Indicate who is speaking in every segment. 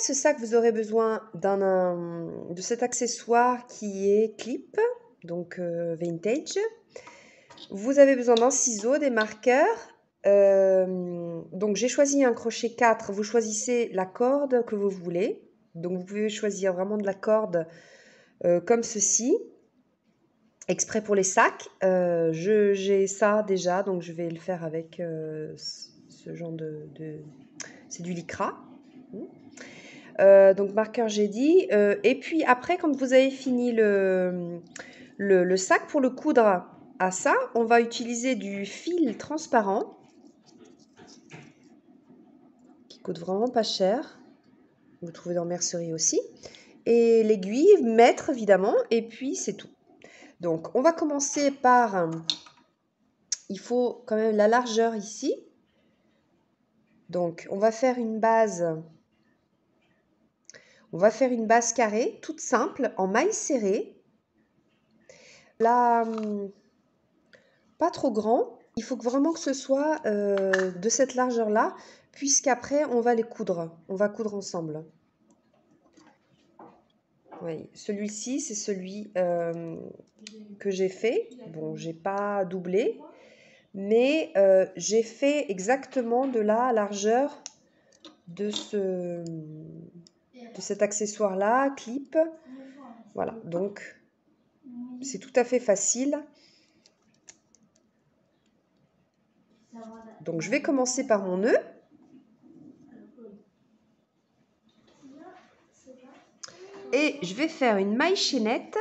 Speaker 1: ce sac, vous aurez besoin de cet accessoire qui est clip, donc vintage. Vous avez besoin d'un ciseau, des marqueurs. Donc j'ai choisi un crochet 4. Vous choisissez la corde que vous voulez. Donc vous pouvez choisir vraiment de la corde comme ceci, exprès pour les sacs. J'ai ça déjà, donc je vais le faire avec ce genre c'est du lycra. Donc marqueur j'ai dit. Et puis après, quand vous avez fini le sac, pour le coudre à ça, on va utiliser du fil transparent qui coûte vraiment pas cher. Vous trouvez dans mercerie aussi. Et l'aiguille, mètre évidemment, et puis c'est tout. Donc on va commencer par, il faut quand même la largeur ici. Donc on va faire une base. On va faire une base carrée, toute simple, en maille serrée. Là, pas trop grand. Il faut vraiment que ce soit de cette largeur-là, puisqu'après, on va les coudre. On va coudre ensemble. Oui, celui-ci, c'est celui que j'ai fait. Bon, j'ai pas doublé, mais j'ai fait exactement de la largeur de cet accessoire-là, clip. Voilà, donc c'est tout à fait facile. Donc je vais commencer par mon nœud. Et je vais faire une maille chaînette.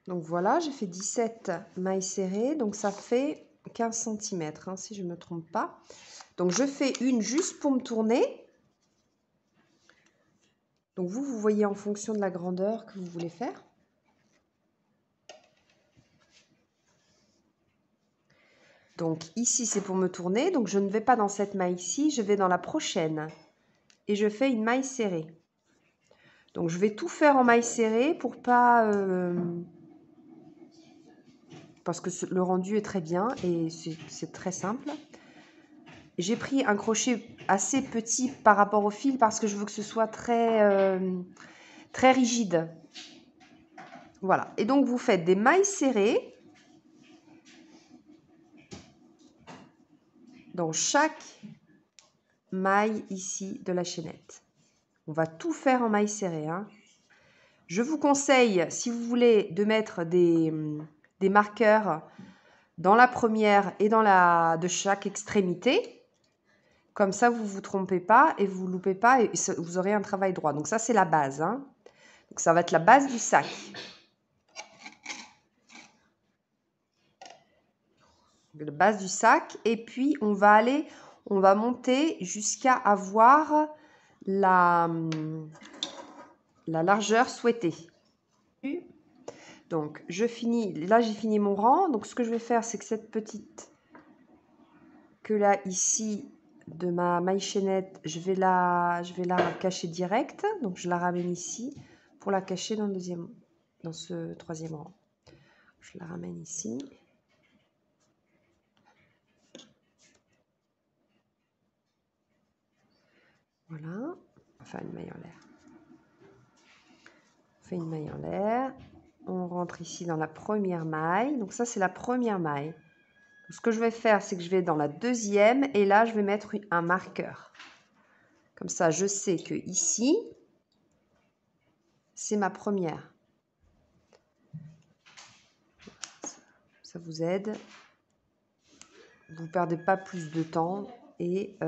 Speaker 1: Donc voilà, j'ai fait 17 mailles serrées, donc ça fait 15 cm, hein, si je ne me trompe pas. Donc je fais une juste pour me tourner. Donc vous voyez en fonction de la grandeur que vous voulez faire. Donc ici c'est pour me tourner, donc je ne vais pas dans cette maille-ci, je vais dans la prochaine. Et je fais une maille serrée. Donc je vais tout faire en maille serrée pour pas... parce que le rendu est très bien et c'est très simple. J'ai pris un crochet assez petit par rapport au fil parce que je veux que ce soit très, très rigide. Voilà. Et donc, vous faites des mailles serrées dans chaque maille ici de la chaînette. On va tout faire en maille serrée, hein. Je vous conseille, si vous voulez, de mettre des marqueurs dans la première et de chaque extrémité. Comme ça, vous ne vous trompez pas et vous ne loupez pas et vous aurez un travail droit. Donc ça, c'est la base, hein. Donc ça va être la base du sac. La base du sac. Et puis, on va monter jusqu'à avoir la largeur souhaitée. Donc, là, j'ai fini mon rang. Donc, ce que je vais faire, c'est que cette petite que là, ici, de ma maille chaînette, je vais la cacher direct. Donc, je la ramène ici pour la cacher dans ce troisième rang. Je la ramène ici. Voilà. On va faire une maille en l'air. On fait une maille en l'air. On rentre ici dans la première maille. Donc ça, c'est la première maille. Donc, ce que je vais faire, c'est que je vais dans la deuxième. Et là, je vais mettre un marqueur. Comme ça, je sais que ici, c'est ma première. Ça vous aide. Vous ne perdez pas plus de temps. Et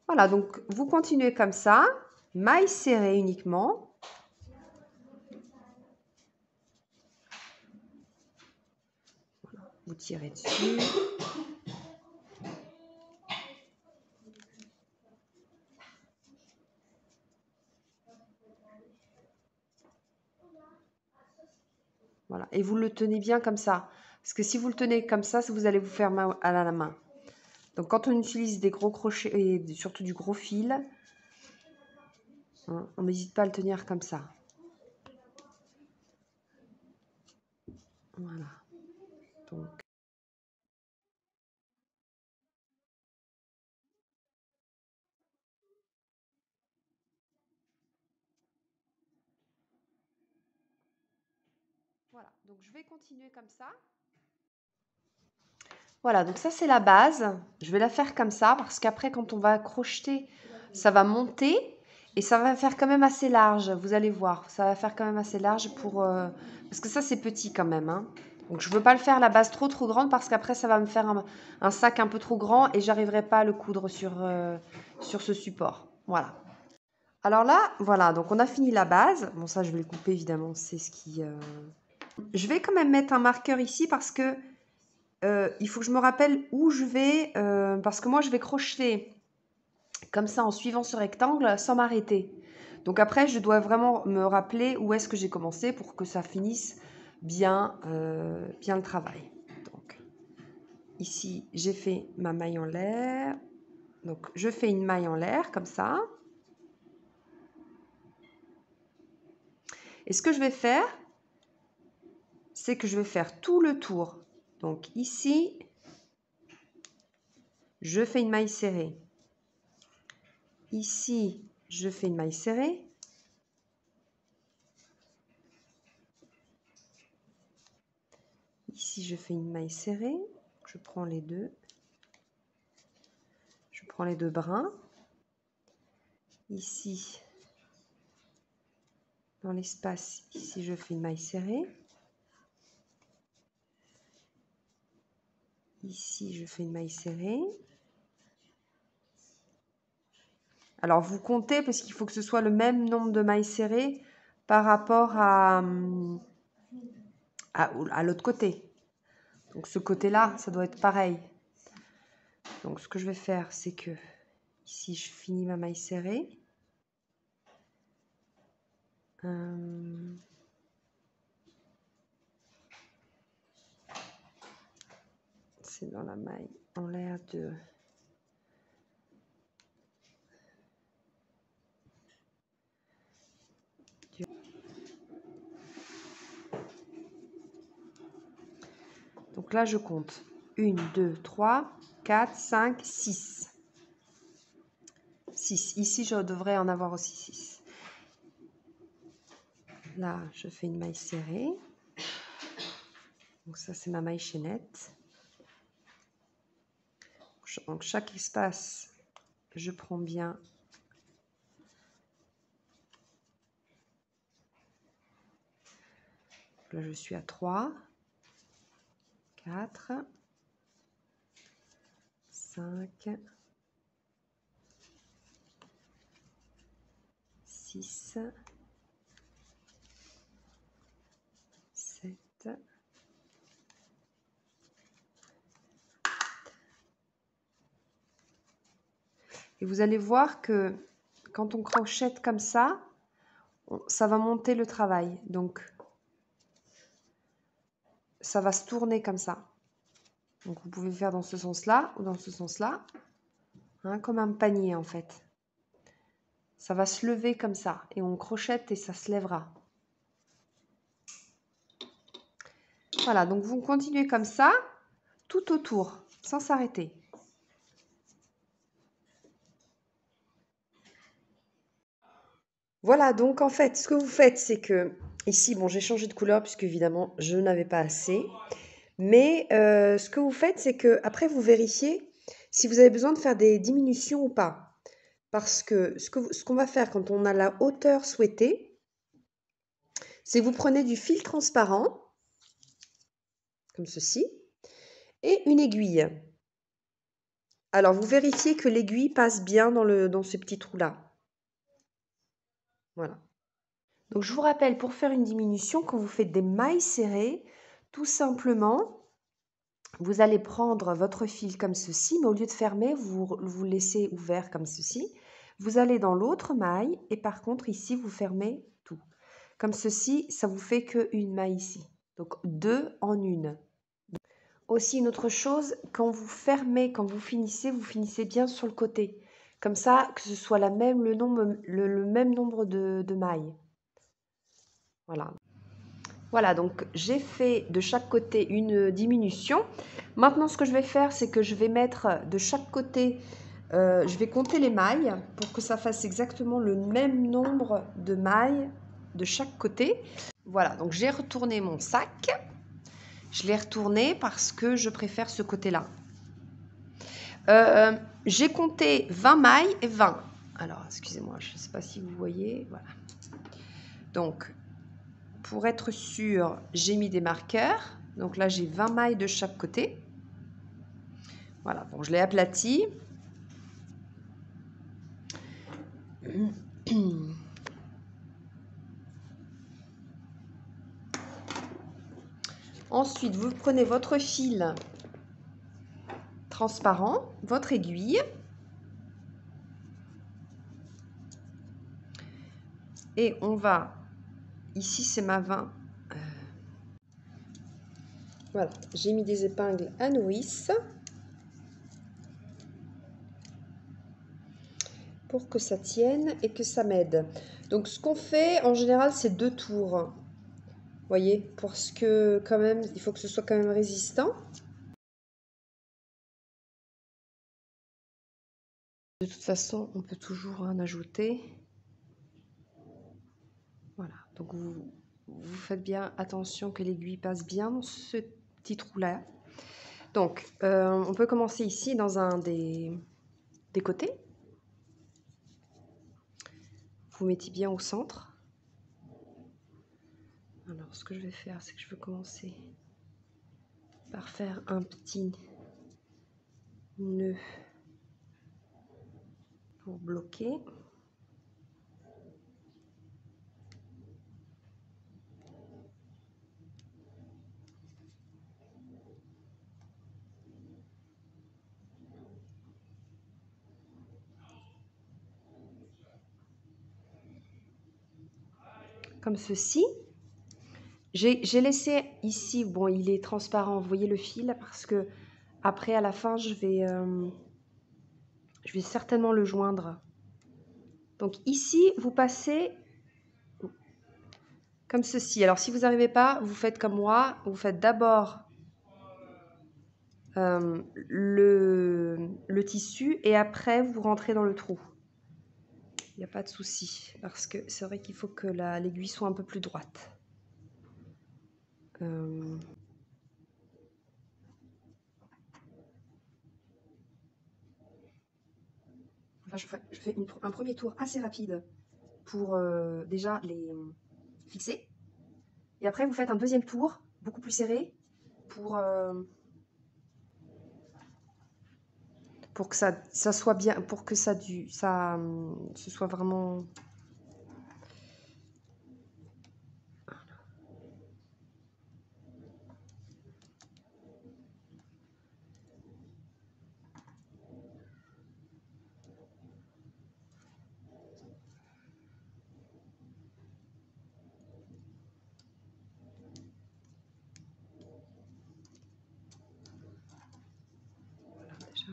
Speaker 1: voilà, donc vous continuez comme ça. Maille serrée uniquement. Voilà, vous tirez dessus. Voilà, et vous le tenez bien comme ça. Parce que si vous le tenez comme ça, vous allez vous faire mal à la main. Donc quand on utilise des gros crochets et surtout du gros fil, hein. On n'hésite pas à le tenir comme ça. Voilà. Donc, voilà. Donc, je vais continuer comme ça. Voilà, donc ça, c'est la base. Je vais la faire comme ça parce qu'après, quand on va crocheter, ça va monter et ça va faire quand même assez large. Vous allez voir, ça va faire quand même assez large pour... parce que ça, c'est petit quand même, hein. Donc, je ne veux pas le faire la base trop grande parce qu'après, ça va me faire un sac un peu trop grand et j'arriverai pas à le coudre sur ce support. Voilà. Alors là, voilà, donc on a fini la base. Bon, ça, je vais le couper, évidemment, c'est ce qui... Je vais quand même mettre un marqueur ici parce que il faut que je me rappelle où je vais, parce que moi, je vais crocheter comme ça en suivant ce rectangle sans m'arrêter. Donc après, je dois vraiment me rappeler où est-ce que j'ai commencé pour que ça finisse bien, bien le travail. Donc ici, j'ai fait ma maille en l'air. Donc je fais une maille en l'air comme ça. Et ce que je vais faire, c'est que je vais faire tout le tour. Donc ici, je fais une maille serrée. Ici, je fais une maille serrée. Ici, je fais une maille serrée. Je prends les deux. Je prends les deux brins. Ici, dans l'espace, ici, je fais une maille serrée. Ici, je fais une maille serrée. Alors, vous comptez parce qu'il faut que ce soit le même nombre de mailles serrées par rapport à l'autre côté. Donc, ce côté-là, ça doit être pareil. Donc, ce que je vais faire, c'est que ici, je finis ma maille serrée. C'est dans la maille en l'air de... Donc là, je compte 1, 2, 3, 4, 5, 6. 6. Ici, je devrais en avoir aussi 6. Là, je fais une maille serrée. Donc ça, c'est ma maille chaînette. Donc chaque espace, je prends bien là, je suis à 3, 4, 5, 6, 7, 8. Et vous allez voir que quand on crochette comme ça va monter le travail. Donc, ça va se tourner comme ça. Donc, vous pouvez faire dans ce sens-là ou dans ce sens-là, hein, comme un panier en fait. Ça va se lever comme ça et on crochette et ça se lèvera. Voilà, donc vous continuez comme ça tout autour, sans s'arrêter. Voilà, donc en fait, ce que vous faites, c'est que ici, bon, j'ai changé de couleur puisque évidemment, je n'avais pas assez. Mais ce que vous faites, c'est que après, vous vérifiez si vous avez besoin de faire des diminutions ou pas. Parce que ce qu'on va faire quand on a la hauteur souhaitée, c'est que vous prenez du fil transparent, comme ceci, et une aiguille. Alors, vous vérifiez que l'aiguille passe bien dans ces petits trous-là. Voilà. Donc, je vous rappelle, pour faire une diminution, quand vous faites des mailles serrées, tout simplement, vous allez prendre votre fil comme ceci, mais au lieu de fermer, vous laissez ouvert comme ceci. Vous allez dans l'autre maille et par contre, ici, vous fermez tout. Comme ceci, ça vous fait qu'une maille ici. Donc, 2 en une. Aussi, une autre chose, quand vous fermez, quand vous finissez bien sur le côté. Comme ça, que ce soit le même nombre de mailles. Voilà. Voilà, donc j'ai fait de chaque côté une diminution. Maintenant, ce que je vais faire, c'est que je vais mettre de chaque côté, je vais compter les mailles pour que ça fasse exactement le même nombre de mailles de chaque côté. Voilà, donc j'ai retourné mon sac. Je l'ai retourné parce que je préfère ce côté-là. J'ai compté 20 mailles et 20. Alors, excusez-moi, je ne sais pas si vous voyez. Voilà. Donc, pour être sûr, j'ai mis des marqueurs. Donc là, j'ai 20 mailles de chaque côté. Voilà, bon, je l'ai aplati. Ensuite, vous prenez votre fil transparent, votre aiguille. Et on va, ici c'est ma 20. Voilà, j'ai mis des épingles à nourrice pour que ça tienne et que ça m'aide. Donc ce qu'on fait en général, c'est 2 tours. Vous voyez, parce que quand même, il faut que ce soit quand même résistant. De toute façon, on peut toujours en ajouter. Voilà, donc vous faites bien attention que l'aiguille passe bien dans ce petit trou-là. Donc, on peut commencer ici dans un des côtés. Vous mettez bien au centre. Alors, ce que je vais faire, c'est que je vais commencer par faire un petit nœud pour bloquer. Comme ceci. J'ai laissé ici, bon, il est transparent, vous voyez le fil, parce que après, à la fin, je vais certainement le joindre. Donc ici, vous passez comme ceci. Alors, si vous n'arrivez pas, vous faites comme moi. Vous faites d'abord le tissu et après, vous rentrez dans le trou. Il n'y a pas de souci, parce que c'est vrai qu'il faut que l'aiguille soit un peu plus droite. Enfin, je fais un premier tour assez rapide pour déjà les fixer. Et après, vous faites un deuxième tour, beaucoup plus serré, pour que ça soit bien, pour que ce soit vraiment... Voilà, déjà...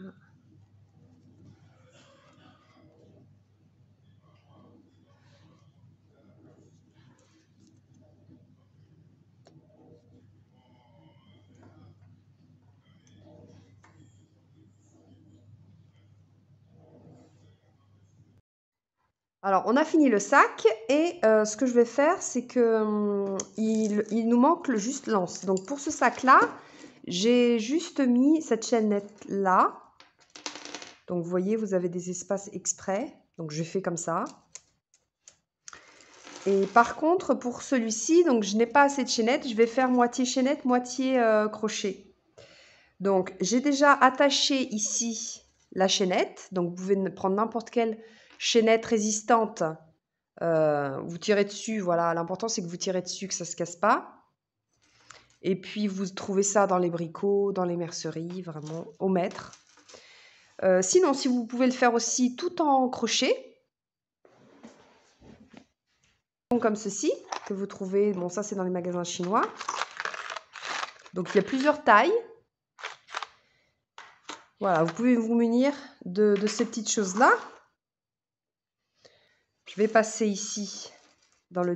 Speaker 1: Alors, on a fini le sac et ce que je vais faire, c'est que il nous manque juste l'anse. Donc, pour ce sac-là, j'ai juste mis cette chaînette-là. Donc, vous voyez, vous avez des espaces exprès. Donc, je fais comme ça. Et par contre, pour celui-ci, donc je n'ai pas assez de chaînette. Je vais faire moitié chaînette, moitié crochet. Donc, j'ai déjà attaché ici la chaînette. Donc, vous pouvez prendre n'importe quelle chaînette résistante. Vous tirez dessus, voilà. L'important, c'est que vous tirez dessus, que ça ne se casse pas. Et puis, vous trouvez ça dans les bricots, dans les merceries, vraiment, au mètre. Sinon, si vous pouvez le faire aussi tout en crochet, comme ceci, que vous trouvez, bon, ça, c'est dans les magasins chinois. Donc, il y a plusieurs tailles. Voilà, vous pouvez vous munir de ces petites choses-là. Je vais passer ici, dans la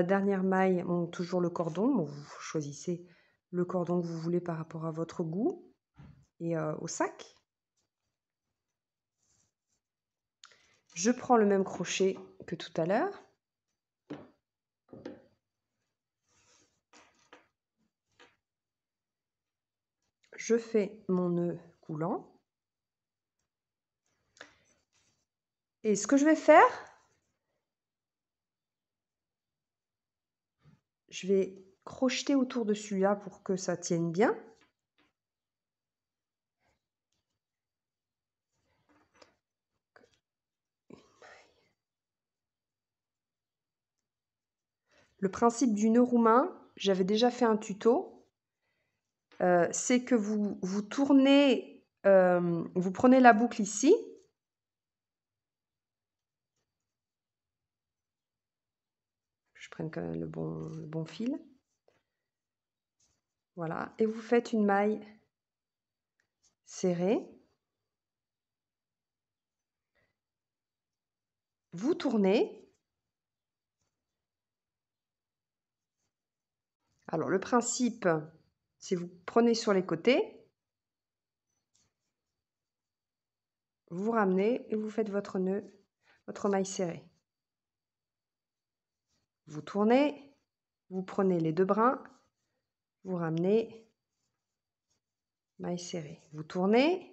Speaker 1: dernière maille, toujours le cordon. Bon, vous choisissez le cordon que vous voulez par rapport à votre goût et au sac. Je prends le même crochet que tout à l'heure. Je fais mon nœud coulant. Et ce que je vais faire, je vais crocheter autour de celui-là pour que ça tienne bien. Le principe du nœud roumain, j'avais déjà fait un tuto, c'est que vous tournez, vous prenez la boucle ici, je prenne quand même le bon fil, voilà, et vous faites une maille serrée, vous tournez. Alors le principe, c'est vous prenez sur les côtés, vous ramenez et vous faites votre nœud, votre maille serrée. Vous tournez, vous prenez les deux brins, vous ramenez, maille serrée. Vous tournez,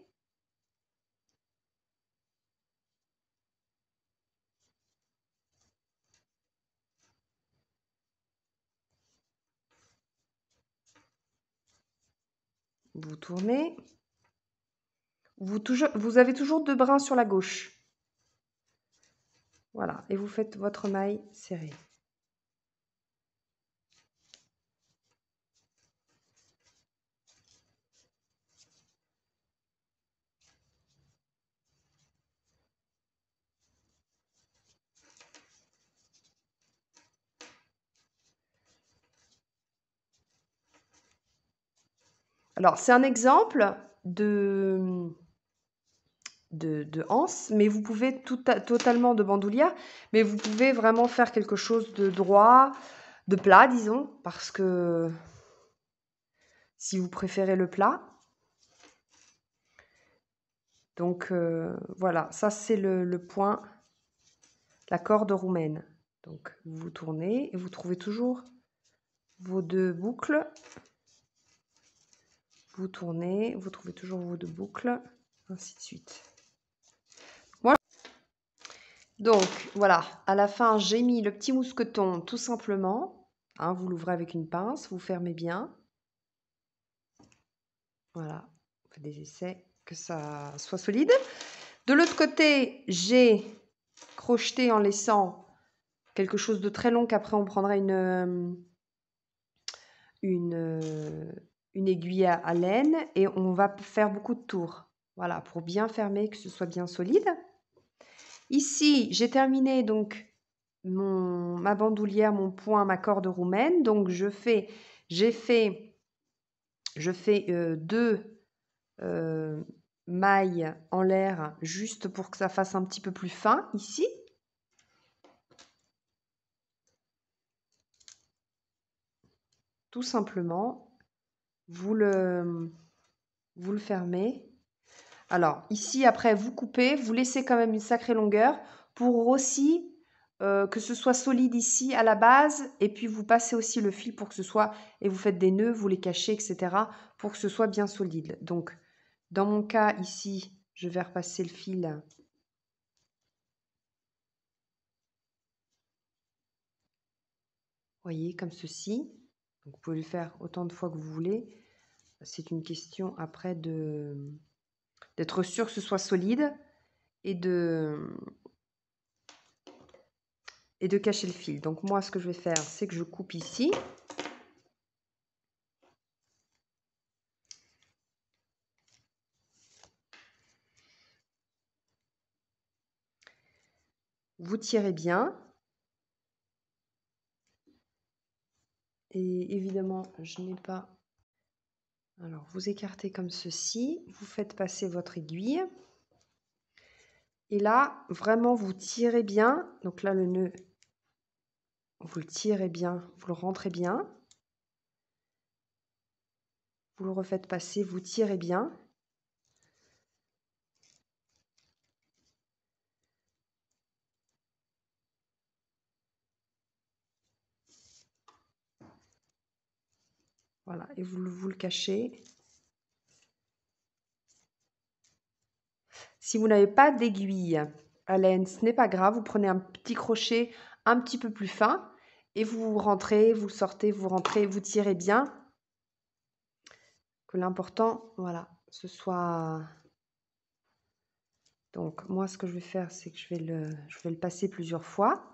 Speaker 1: vous tournez, vous avez toujours deux brins sur la gauche. Voilà, et vous faites votre maille serrée. Alors, c'est un exemple de anse, mais vous pouvez totalement de bandoulière, mais vous pouvez vraiment faire quelque chose de droit, de plat, disons, parce que si vous préférez le plat. Donc, voilà, ça c'est le point, la corde roumaine. Donc, vous tournez et vous trouvez toujours vos deux boucles. Vous tournez, vous trouvez toujours vos deux boucles, ainsi de suite. Donc, voilà, à la fin, j'ai mis le petit mousqueton tout simplement. Hein, vous l'ouvrez avec une pince, vous fermez bien. Voilà, on fait des essais que ça soit solide. De l'autre côté, j'ai crocheté en laissant quelque chose de très long qu'après on prendra une aiguille à laine et on va faire beaucoup de tours. Voilà, pour bien fermer, que ce soit bien solide. Ici, j'ai terminé donc ma bandoulière, mon point, ma corde roumaine. Donc, j'ai fait deux mailles en l'air juste pour que ça fasse un petit peu plus fin ici. Tout simplement, vous le fermez. Alors, ici, après, vous coupez, vous laissez quand même une sacrée longueur pour aussi que ce soit solide ici à la base, et puis vous passez aussi le fil pour que ce soit, et vous faites des nœuds, vous les cachez, etc., pour que ce soit bien solide. Donc, dans mon cas, ici, je vais repasser le fil. Voyez, comme ceci. Donc, vous pouvez le faire autant de fois que vous voulez. C'est une question après d'être sûr que ce soit solide et de cacher le fil. Donc moi, ce que je vais faire, c'est que je coupe ici. Vous tirez bien. Et évidemment, je n'ai pas... Alors, vous écartez comme ceci. Vous faites passer votre aiguille. Et là, vraiment, vous tirez bien. Donc là, le nœud, vous le tirez bien, vous le rentrez bien. Vous le refaites passer, vous tirez bien. Voilà, et vous le cachez. Si vous n'avez pas d'aiguille à laine, ce n'est pas grave. Vous prenez un petit crochet un petit peu plus fin et vous rentrez, vous sortez, vous rentrez, vous tirez bien. Que l'important, voilà, ce soit... Donc, moi, ce que je vais faire, c'est que je vais le passer plusieurs fois.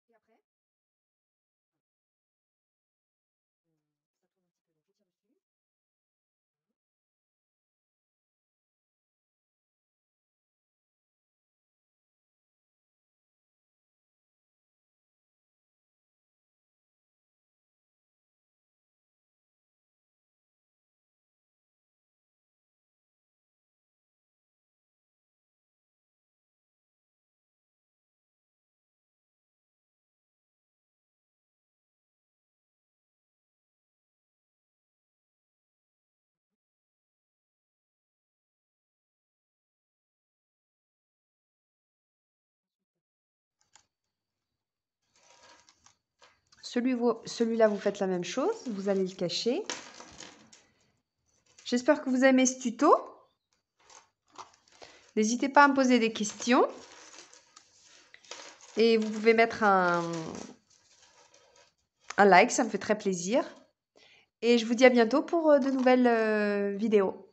Speaker 1: Et après, ça tourne un petit peu, donc je tire dessus. Celui-là, vous faites la même chose. Vous allez le cacher. J'espère que vous aimez ce tuto. N'hésitez pas à me poser des questions. Et vous pouvez mettre un like, ça me fait très plaisir. Et je vous dis à bientôt pour de nouvelles vidéos.